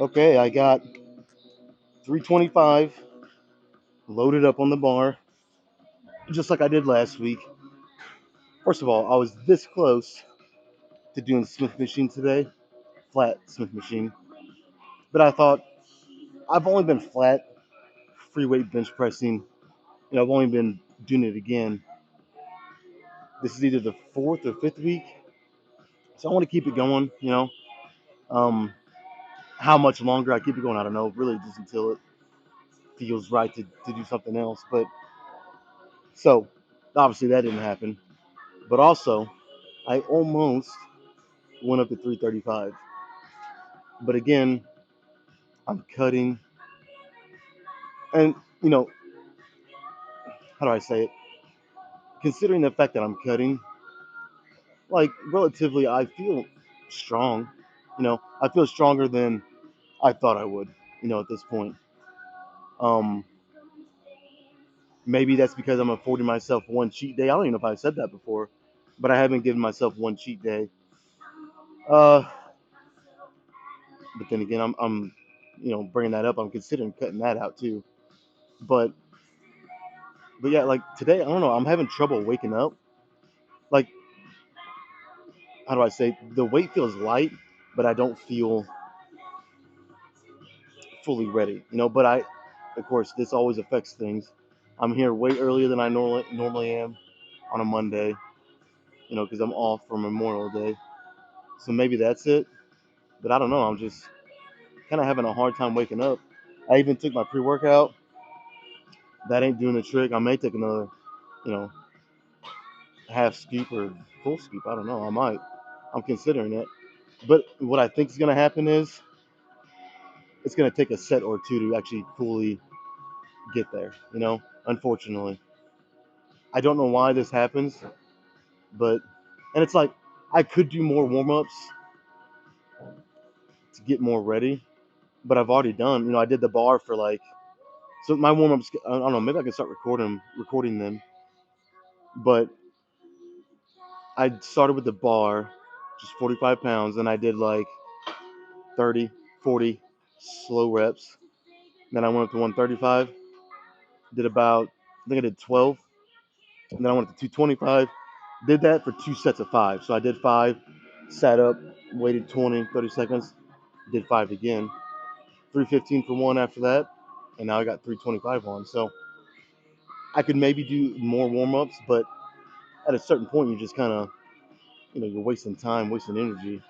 Okay, I got 325 loaded up on the bar, just like I did last week. First of all, I was this close to doing Smith machine today, flat Smith machine. But I thought I've only been flat free weight bench pressing. I've only been doing it again. This is either the fourth or fifth week, so I want to keep it going. Um, how much longer I keep it going, I don't know. Really, just until it feels right to do something else. But so obviously that didn't happen. But also, I almost went up to 335. But again, I'm cutting, and how do I say it? Considering the fact that I'm cutting, like relatively, I feel strong. I feel stronger than I thought I would. At this point, um, maybe that's because I'm affording myself one cheat day. I don't even know if I said that before, but I haven't given myself one cheat day. Uh, but then again, I'm bringing that up. I'm considering cutting that out too. But but yeah, like today, I don't know. I'm having trouble waking up. Like, how do I say? The weight feels light, but I don't feel fully ready. But of course, this always affects things. I'm here way earlier than I normally am on a Monday. Because I'm off for Memorial Day. So maybe that's it. But I don't know. I'm just kind of having a hard time waking up. I even took my pre-workout. That ain't doing the trick. I may take another, you know, half scoop or full scoop. I don't know. I might. I'm considering it. But what I think is going to happen is it's going to take a set or two to actually fully get there. Unfortunately, I don't know why this happens, but and it's like I could do more warm-ups to get more ready, but I've already done. I did the bar for like so my warm-ups. I don't know. Maybe I can start recording them, but I started with the bar, just 45 pounds, and I did like 30, 40 slow reps. Then I went up to 135, did about, I think I did 12, and then I went up to 225. Did that for two sets of five. So I did five, sat up, waited 20, 30 seconds, did five again. 315 for one after that, and now I got 325 on. So I could maybe do more warm ups, but at a certain point, you're just kind of, you're wasting time, wasting energy.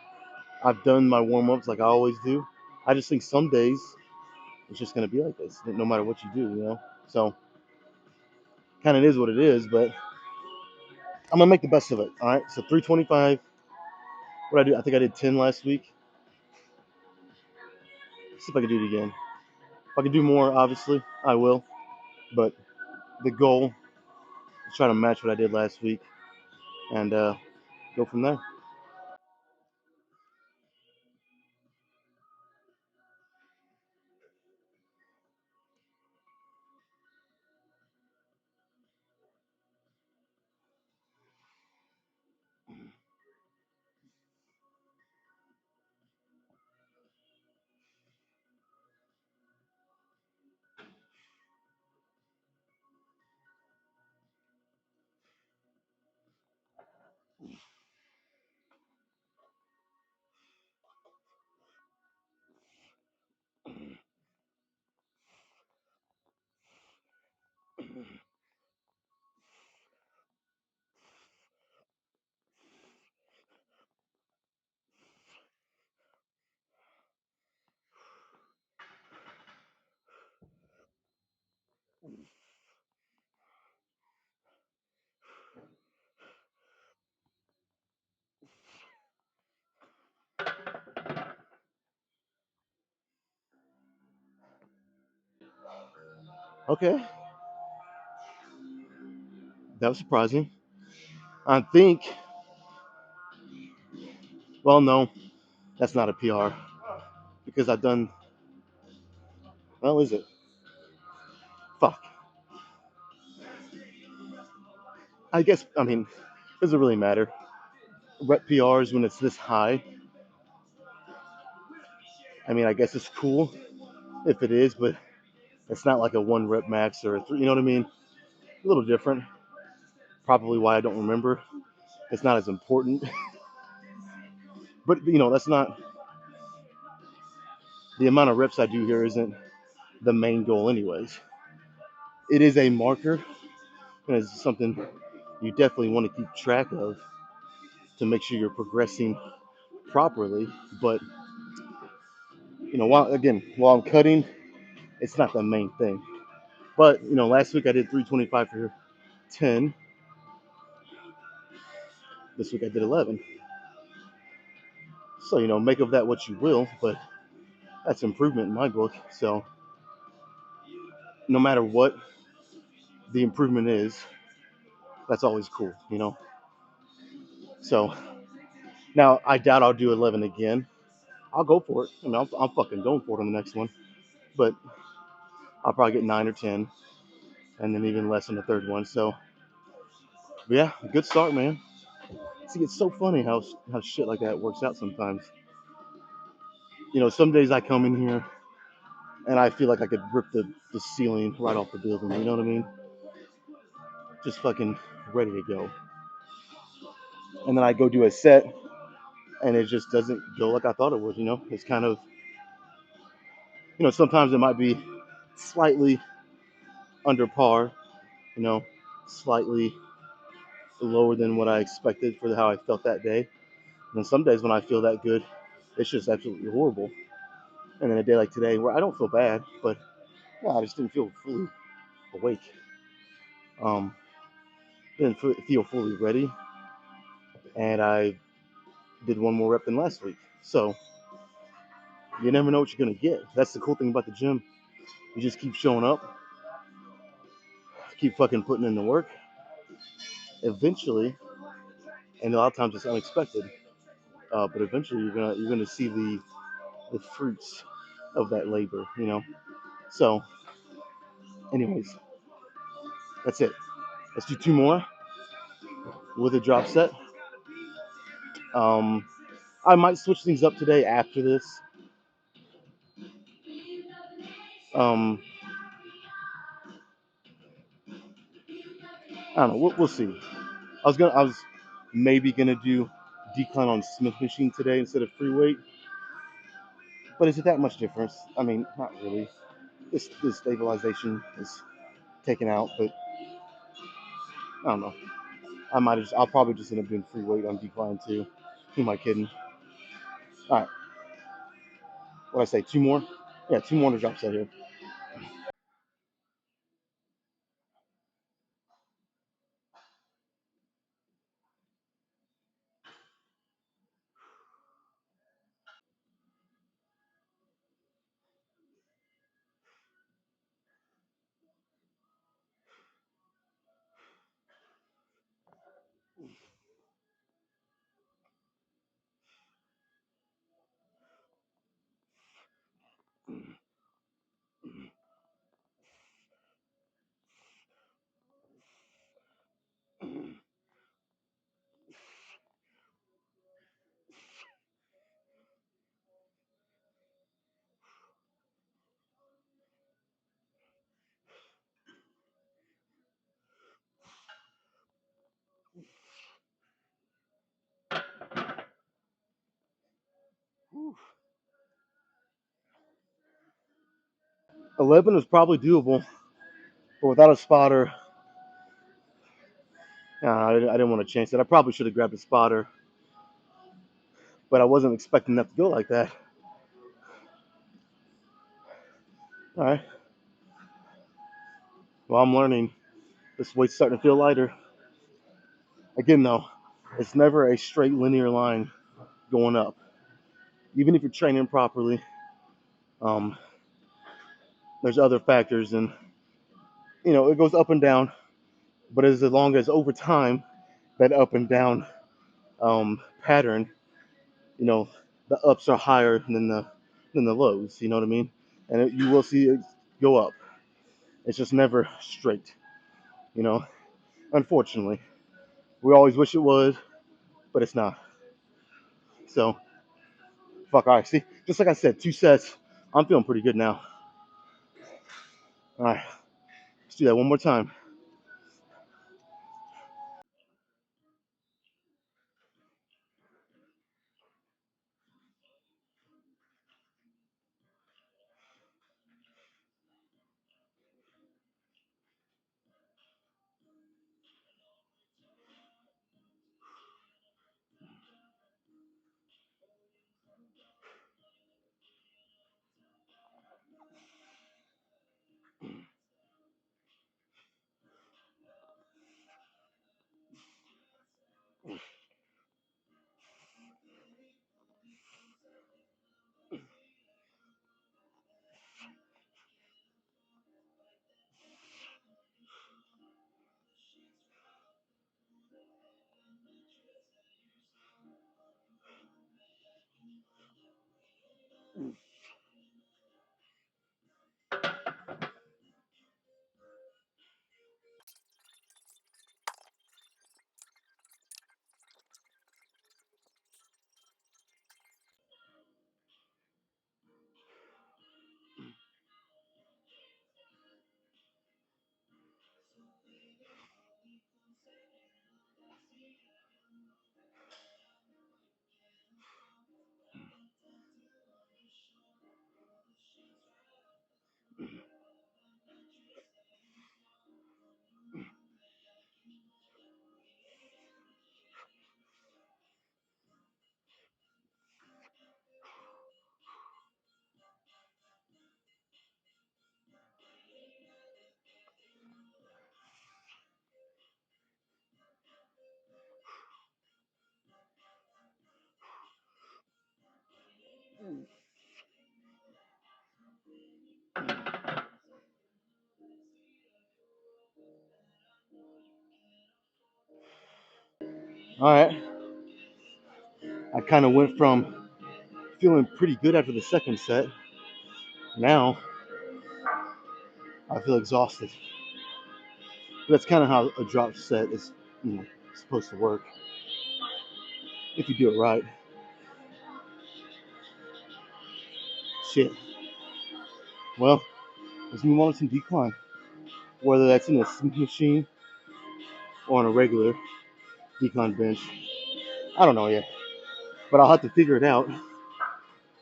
I've done my warm ups like I always do. I just think some days it's just going to be like this, no matter what you do. So kind of is what it is, but I'm gonna make the best of it. All right. So 325. What I do? I think I did 10 last week. See if I can do it again. If I can do more, obviously I will. But the goal is try to match what I did last week and go from there. Okay, that was surprising. I think, well, no, that's not a PR because I've done, well, is it? Fuck. I guess, I mean, doesn't really matter. Rep PRs when it's this high, I mean, I guess it's cool if it is, but it's not like a one rep max or a three, you know what I mean? A little different. Probably why I don't remember. It's not as important. But, that's not the amount of reps I do here isn't the main goal, anyways. It is a marker, and it's something you definitely want to keep track of to make sure you're progressing properly. But, while I'm cutting, it's not the main thing. But, last week I did 325 for 10. This week I did 11. So, make of that what you will, but that's improvement in my book. So, no matter what the improvement is, that's always cool. So, now I doubt I'll do 11 again. I'll go for it. I mean, I'm fucking going for it on the next one. But I'll probably get 9 or 10, and then even less on the third one. So, yeah, good start, man. See, it's so funny how shit like that works out sometimes. Some days I come in here and I feel like I could rip the ceiling right off the building. You know what I mean? Just fucking ready to go. And then I go do a set and it just doesn't go like I thought it would. It's kind of, sometimes it might be slightly under par, you know, slightly lower than what I expected for how I felt that day. And then some days when I feel that good, it's just absolutely horrible. And then a day like today where I don't feel bad, but yeah, I just didn't feel fully awake. Um, didn't feel fully ready, and I did one more rep than last week. So you never know what you're gonna get. That's the cool thing about the gym. You just keep showing up, keep fucking putting in the work. Eventually, and a lot of times it's unexpected, but eventually you're gonna see the fruits of that labor. So, anyways, that's it. Let's do two more with a drop set. Um, I might switch things up today after this. Um, I don't know. We'll see. I was maybe gonna do decline on Smith machine today instead of free weight, but is it that much difference? I mean, not really. The stabilization is taken out, but I don't know. I'll probably just end up doing free weight on decline too. Who am I kidding? All right. What I say? Two more? Yeah, two more to drop set here. 11 is probably doable, but without a spotter, I didn't want to chance it. I probably should have grabbed a spotter, but I wasn't expecting that to go like that. All right. Well, I'm learning. This weight's starting to feel lighter. Again, though, it's never a straight linear line going up. Even if you're training properly, um, there's other factors, and it goes up and down, but as long as over time that up and down pattern, you know, the ups are higher than the lows. You know what I mean? And you will see it go up. It's just never straight. You know, unfortunately, we always wish it was, but it's not. So fuck. All right. See, just like I said, 2 sets. I'm feeling pretty good now. All right. Let's do that one more time. All right. I kind of went from feeling pretty good after the second set. Now I feel exhausted. But that's kind of how a drop set is, supposed to work if you do it right. Shit. Well, let's move on to some decline. Whether that's in a Smith machine or on a regular decline bench, I don't know yet. But I'll have to figure it out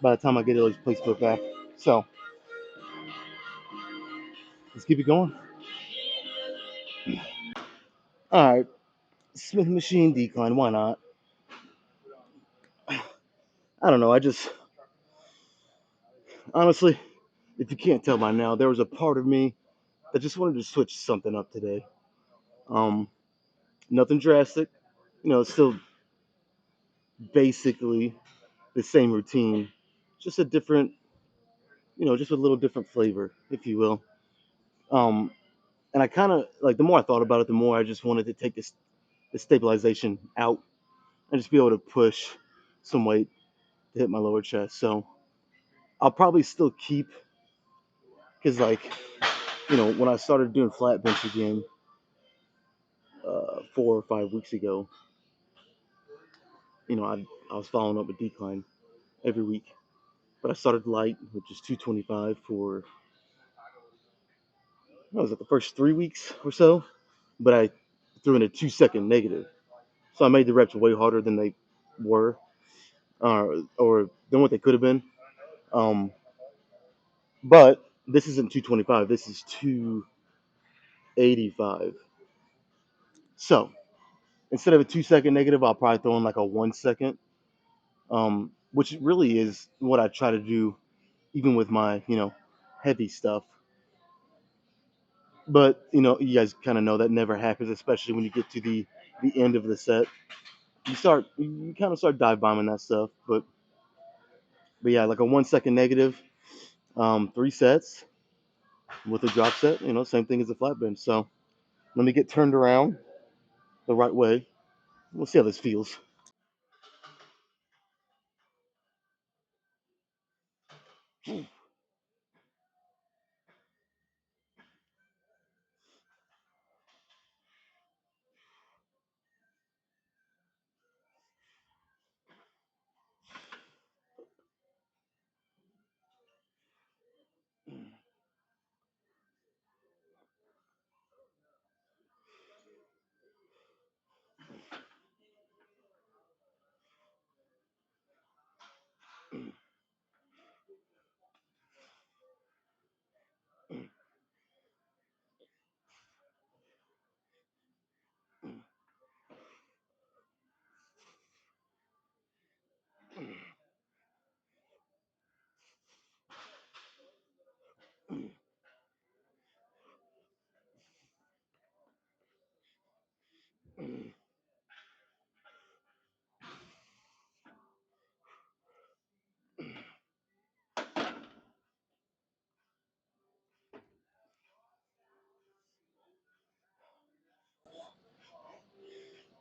by the time I get those plates put back. So let's keep it going. All right, Smith machine decline. Why not? I don't know. I just honestly, if you can't tell by now, there was a part of me that just wanted to switch something up today. Um, Nothing drastic. It's still basically the same routine, just a different, just a little different flavor, if you will. Um, and I kind of like the more I thought about it, the more I just wanted to take the stabilization out and just be able to push some weight to hit my lower chest. So I'll probably still keep because like when I started doing flat bench again 4 or 5 weeks ago, I was following up with decline every week. But I started light, which is 225 for what was it, the first 3 weeks or so. But I threw in a 2 second negative, so I made the reps way harder than they were, or than what they could have been. Um, but this isn't 225. This is 285. So instead of a 2 second negative, I'll probably throw in like a 1 second, which really is what I try to do, even with my heavy stuff. But you guys kind of know that never happens, especially when you get to the end of the set. You kind of start dive bombing that stuff. But yeah, like a 1 second negative, 3 sets. with a drop set. Same thing as a flat bench. So let me get turned around the right way. We'll see how this feels.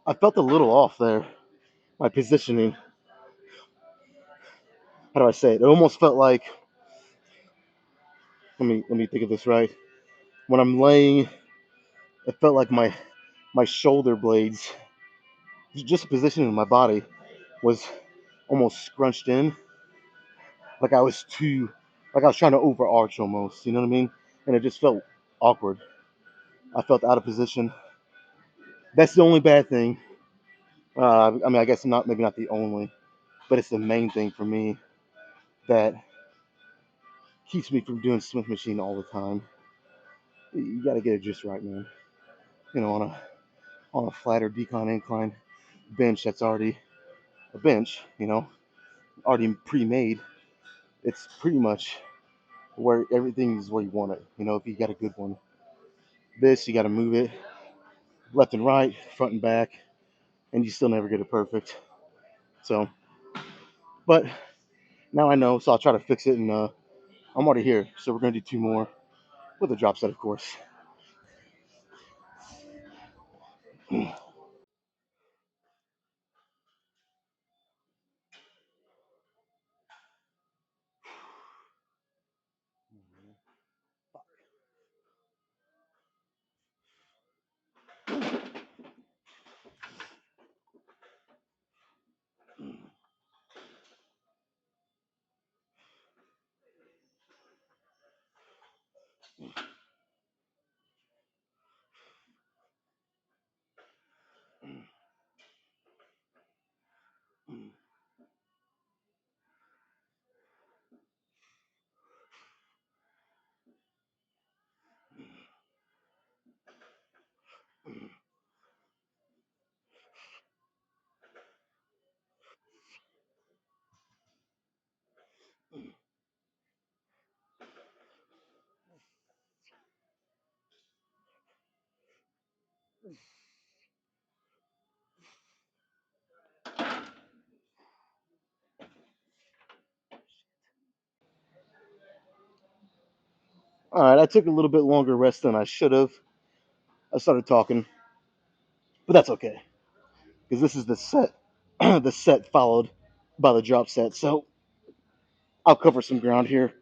I felt a little off there. My positioning. How do I say it? It almost felt like. Let me think of this right. When I'm laying, it felt like my shoulder blades, just the positioning of my body, was almost scrunched in, like like I was trying to overarch almost. You know what I mean? And it just felt awkward. I felt out of position. That's the only bad thing. I mean, I guess not, maybe not the only, but it's the main thing for me that keeps me from doing Smith machine all the time. You got to get it just right, man. On a flat or decline incline bench that's already a bench, already pre-made. It's pretty much where everything is where you want it. If you got a good one, this you got to move it left and right, front and back, and you still never get it perfect. So, but now I know, so I'll try to fix it, and I'm already here. So we're gonna do two more with a drop set, of course. All right, I took a little bit longer rest than I should have. I started talking, but that's okay because this is the set, the set followed by the drop set. So I'll cover some ground here.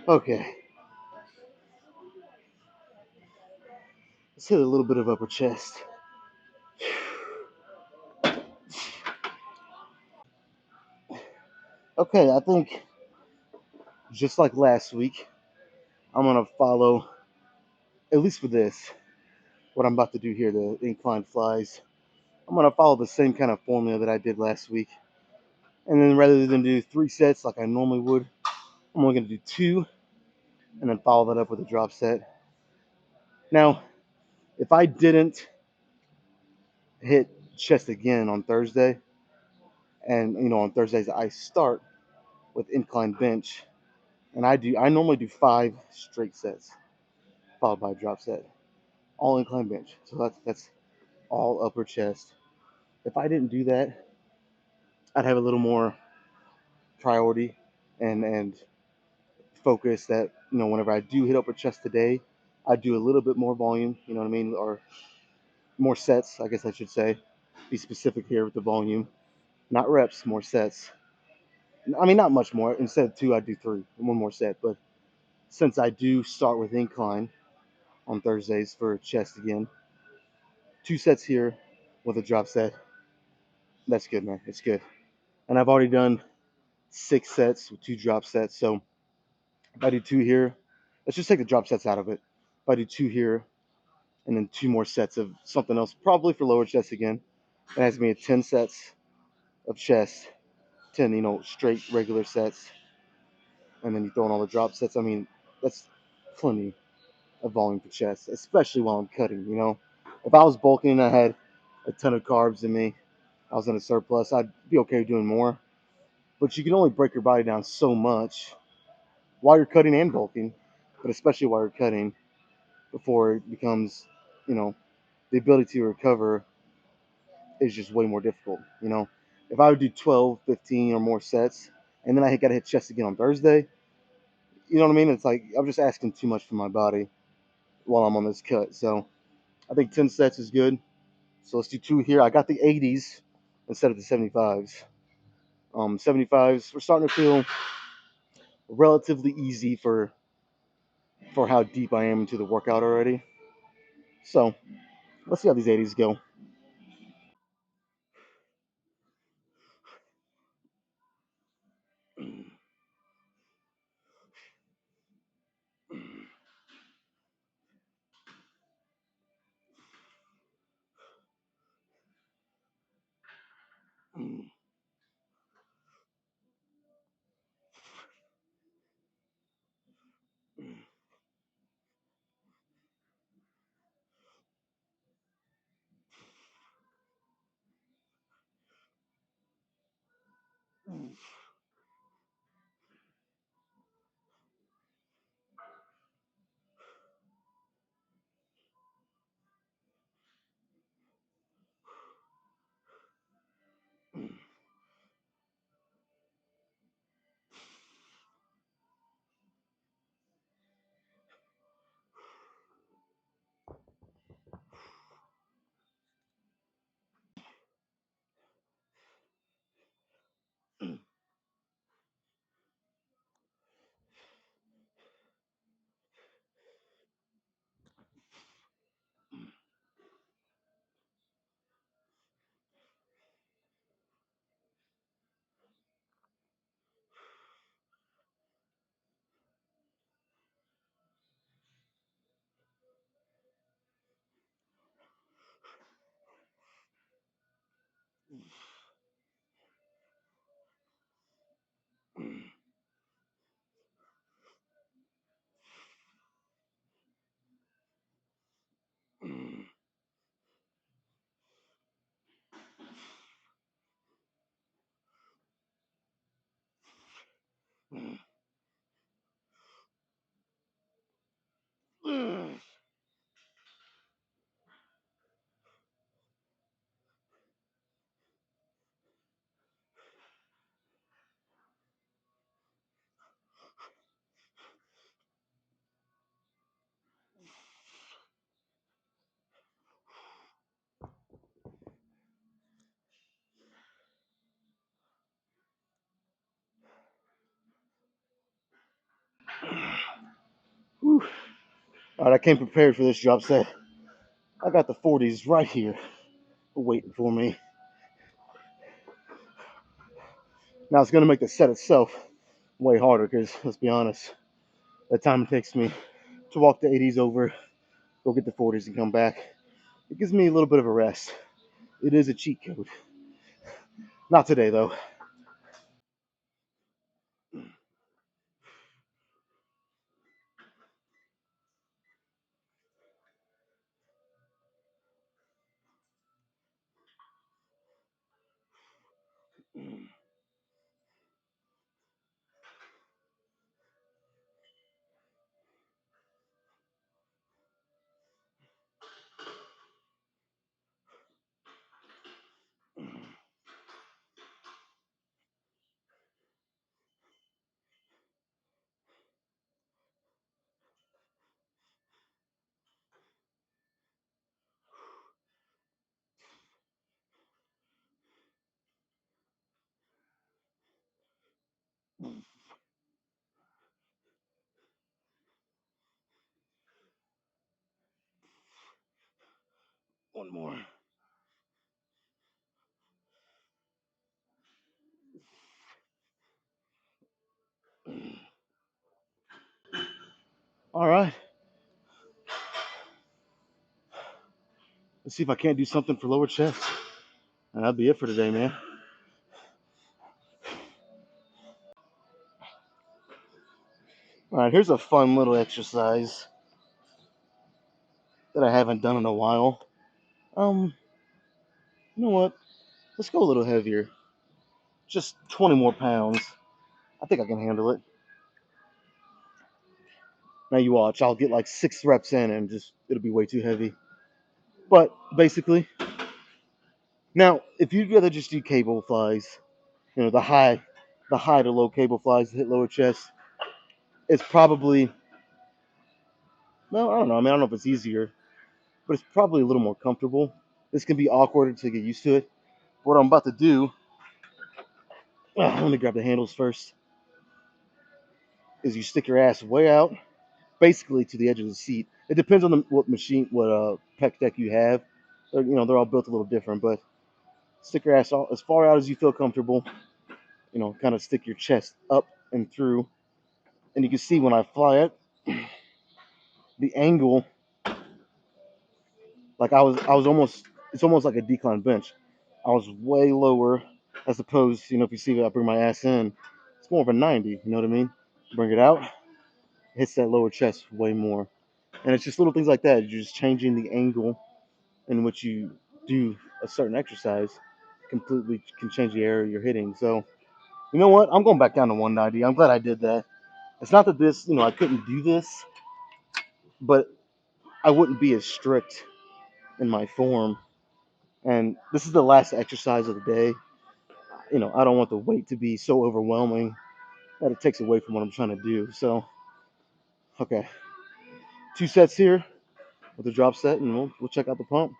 Okay, let's hit a little bit of upper chest. Okay, I think just like last week, I'm gonna follow, at least for this, what I'm about to do here, the incline flies. I'm gonna follow the same kind of formula that I did last week. And then rather than do 3 sets like I normally would, I'm only gonna do two and then follow that up with a drop set. Now, if I didn't hit chest again on Thursday, and on Thursdays I start with incline bench, and I normally do 5 straight sets followed by a drop set, all incline bench. So that's all upper chest. If I didn't do that, I'd have a little more priority and focus that whenever I do hit upper chest today, I do a little bit more volume. You know what I mean, or more sets, I guess I should say. Be specific here with the volume, not reps, more sets. I mean, not much more. Instead of two, I do three, one more set. But since I do start with incline on Thursdays for chest again, 2 sets here with a drop set. That's good, man. It's good. And I've already done 6 sets with 2 drop sets. So if I do two here, let's just take the drop sets out of it. If I do two here and then 2 more sets of something else, probably for lower chest again, it has me at 10 sets of chest, 10, straight regular sets, and then you throw in all the drop sets. I mean, that's plenty of volume for chest, especially while I'm cutting. If I was bulking and I had a ton of carbs in me, I was in a surplus, I'd be okay doing more. But you can only break your body down so much while you're cutting and bulking, but especially while you're cutting before it becomes, you know, the ability to recover is just way more difficult. If I would do 12, 15 or more sets, and then I got to hit chest again on Thursday, you know what I mean? It's like I'm just asking too much from my body while I'm on this cut. So I think 10 sets is good. So let's do two here. I got the 80s instead of the 75s. 75s, we're starting to feel relatively easy for how deep I am into the workout already. So let's see how these 80s go. Whew. All right, I came prepared for this drop set. I got the 40s right here waiting for me. Now it's going to make the set itself way harder because, let's be honest, the time it takes me to walk the 80s over, go get the 40s, and come back, it gives me a little bit of a rest. It is a cheat code. Not today, though. One more. All right. Let's see if I can't do something for lower chest. And that'll be it for today, man. All right, here's a fun little exercise that I haven't done in a while. You know what? Let's go a little heavier. Just 20 more pounds. I think I can handle it. Now you watch. I'll get like 6 reps in and just it'll be way too heavy. But basically, now if you'd rather just do cable flies, the high to low cable flies to hit lower chest, it's probably well, I don't know. I mean, I don't know if it's easier, but it's probably a little more comfortable. This can be awkward until you get used to it. What I'm about to do, let me grab the handles first, is you stick your ass way out, basically to the edge of the seat. It depends on what pec deck you have. They're all built a little different, but stick your ass as far out as you feel comfortable. Kind of stick your chest up and through, and you can see when I fly it, the angle, like I was almost, it's almost like a decline bench. I was way lower as opposed, if you see that I bring my ass in, it's more of a 90. You know what I mean? Bring it out, hits that lower chest way more, and it's just little things like that. You're just changing the angle in which you do a certain exercise. Completely can change the area you're hitting. So you know what? I'm going back down to 190. I'm glad I did that. It's not that I couldn't do this, but I wouldn't be as strict in my form. And this is the last exercise of the day. I don't want the weight to be so overwhelming that it takes away from what I'm trying to do. So, okay, 2 sets here with the drop set, and we'll check out the pump.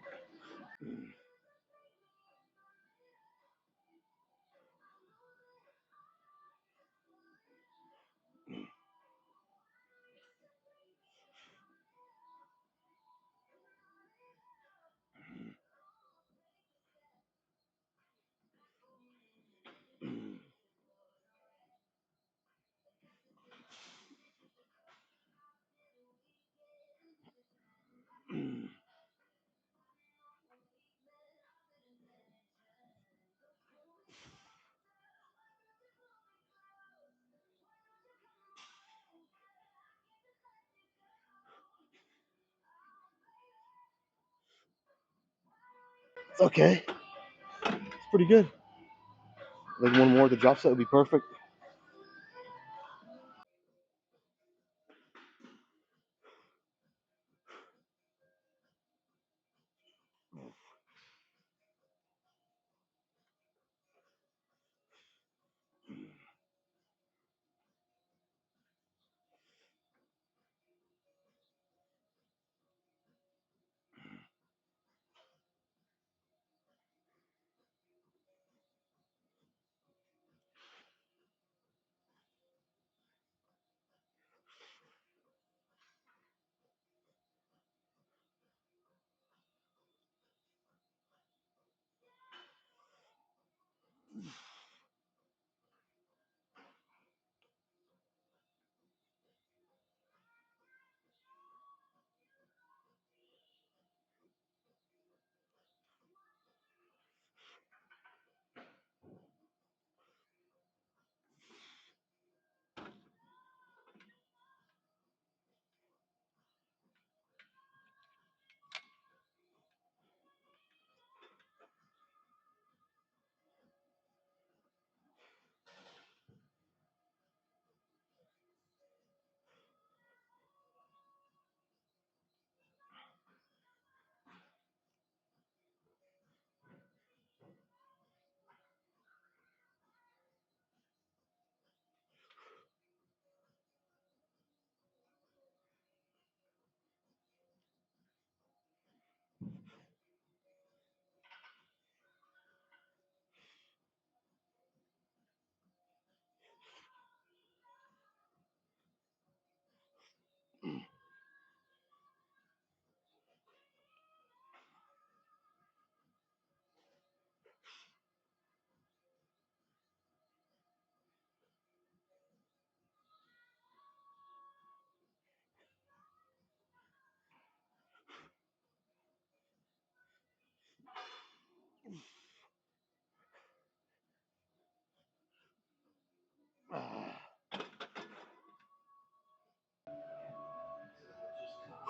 It's okay. It's pretty good. Like one more, the drop set would be perfect.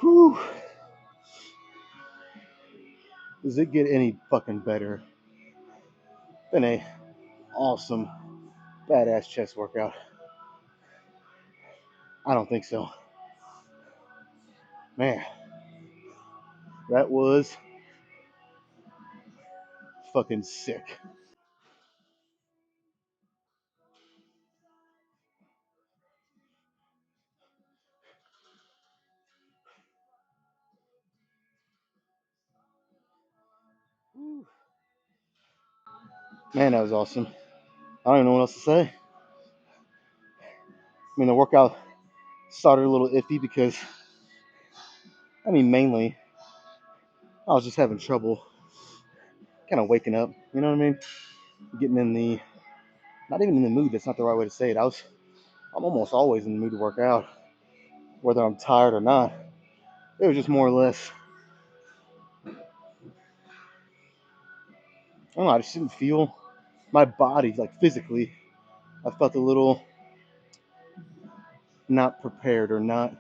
Whew. Does it get any fucking better than a awesome, badass chest workout? I don't think so. Man, that was fucking sick. Man, that was awesome. I don't even know what else to say. I mean, the workout started a little iffy because, I mean, mainly, I was just having trouble kind of waking up. You know what I mean? Getting in the, not even in the mood, that's not the right way to say it. I'm almost always in the mood to work out, whether I'm tired or not. It was just more or less, I don't know, I just didn't feel my body, like physically, I felt a little not prepared or not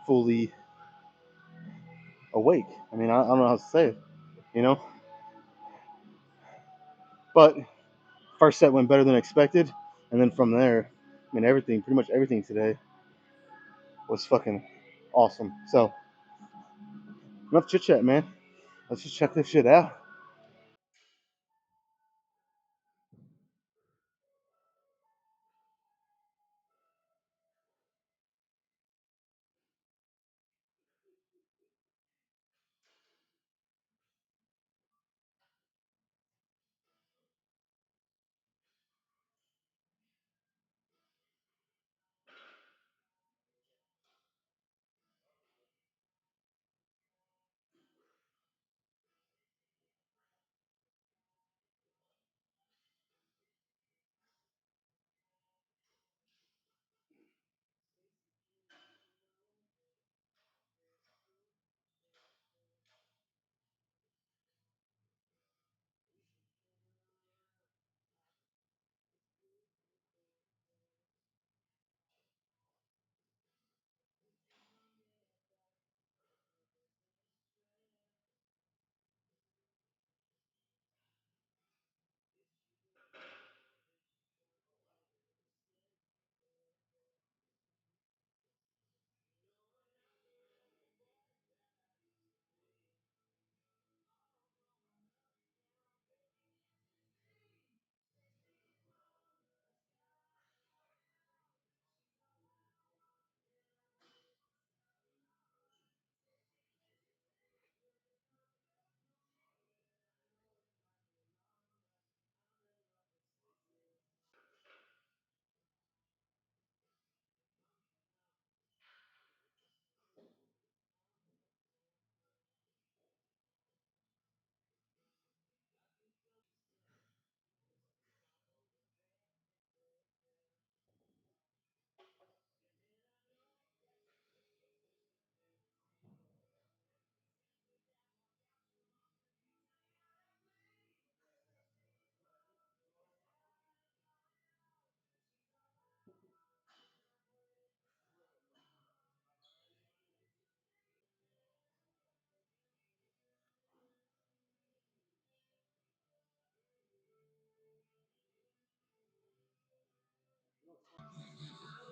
fully awake. I mean, I don't know how to say it, you know? But first set went better than expected. And then from there, I mean, everything, pretty much everything today was fucking awesome. So, enough chit chat, man. Let's just check this shit out.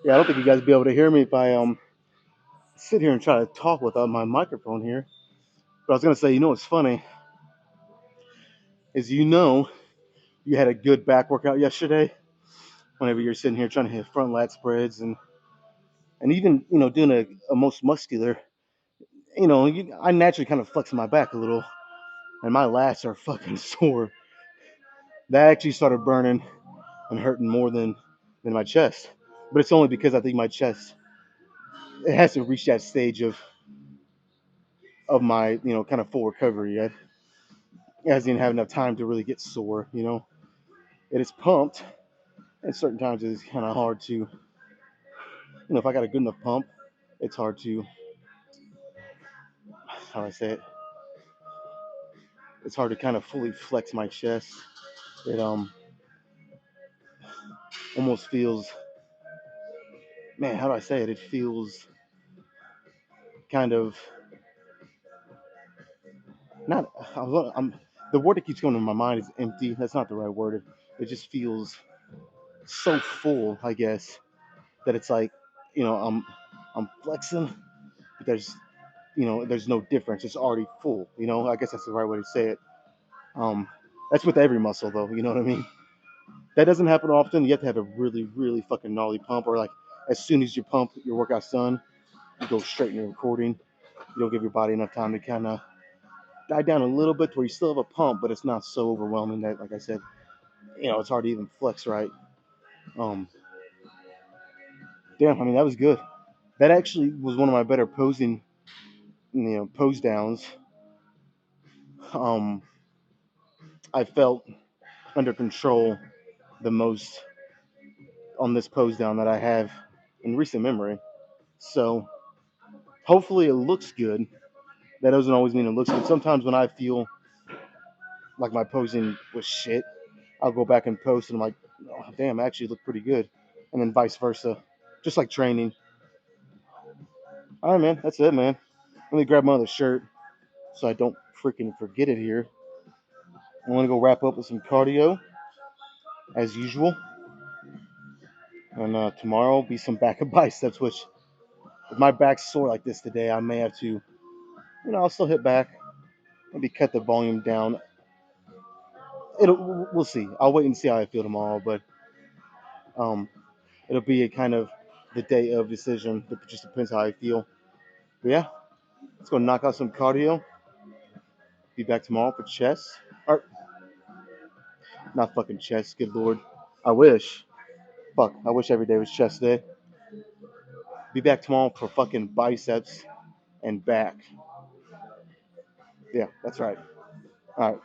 Yeah, I don't think you guys will be able to hear me if I sit here and try to talk without my microphone here. But I was gonna say, you know what's funny is you had a good back workout yesterday. Whenever you're sitting here trying to hit front lat spreads and even doing a most muscular, I naturally kind of flex my back a little, and my lats are fucking sore. That actually started burning and hurting more than my chest. But it's only because I think my chest, it hasn't reached that stage of my kind of full recovery yet. It hasn't even had enough time to really get sore. It is pumped, and certain times it's kind of hard to if I got a good enough pump, it's hard to, how do I say it? It's hard to kind of fully flex my chest. It almost feels, man, how do I say it? It feels kind of not. I'm the word that keeps going in my mind is empty. That's not the right word. It just feels so full, I guess, that it's like, I'm flexing, but there's no difference. It's already full. I guess that's the right way to say it. Um, that's with every muscle, though. You know what I mean? That doesn't happen often. You have to have a really, really fucking gnarly pump, or like as soon as you pump your workout's done, you go straight into recording. You don't give your body enough time to kind of die down a little bit, where you still have a pump, but it's not so overwhelming that, like I said, it's hard to even flex right. Um, Damn, I mean that was good. That actually was one of my better posing, pose downs. Um, I felt under control the most on this pose down that I have in recent memory. So hopefully it looks good. That doesn't always mean it looks good. Sometimes when I feel like my posing was shit, I'll go back and post and I'm like, oh, damn, I actually look pretty good. And then vice versa. Just like training. All right, man. That's it, man. Let me grab my other shirt so I don't freaking forget it here. I want to go wrap up with some cardio as usual. And tomorrow will be some back and biceps, which if my back's sore like this today, I may have to, I'll still hit back. Maybe cut the volume down. We'll see. I'll wait and see how I feel tomorrow, but um, it'll be a kind of the day of decision. It just depends how I feel. But yeah, let's go knock out some cardio. Be back tomorrow for chest. Or not fucking chest. Good lord. I wish. Fuck. I wish every day was chest day. Be back tomorrow for fucking biceps and back. Yeah, that's right. All right.